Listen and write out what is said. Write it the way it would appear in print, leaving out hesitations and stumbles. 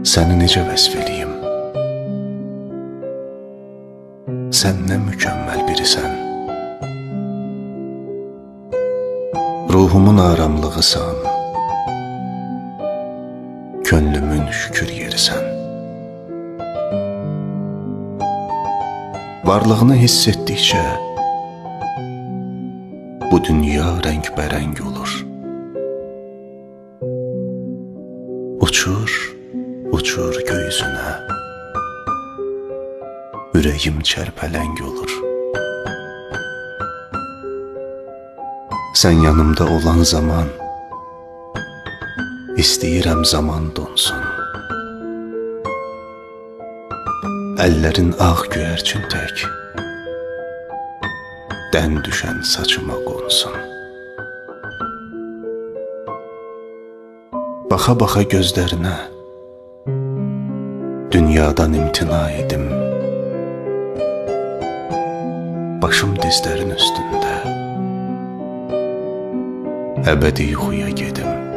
Səni necə vəsf eləyim? Sən nə mükəmməl birisən. Ruhumun aramlığısan, könlümün şükür yerisən. Varlığını hiss etdikcə bu dünya rəngbərəng olur. Uçur, uçur gökyüzünə, ürəyim çərpələng olur. Sən yanımda olan zaman, istəyirəm zaman donsun. Əllərin ağ göyərçin tək, dən düşən saçıma qonsun. Baxa-baxa gözlərinə, dünyadan imtina edim. Başım dizlərin üstündə, əbədi yuxuya gedim.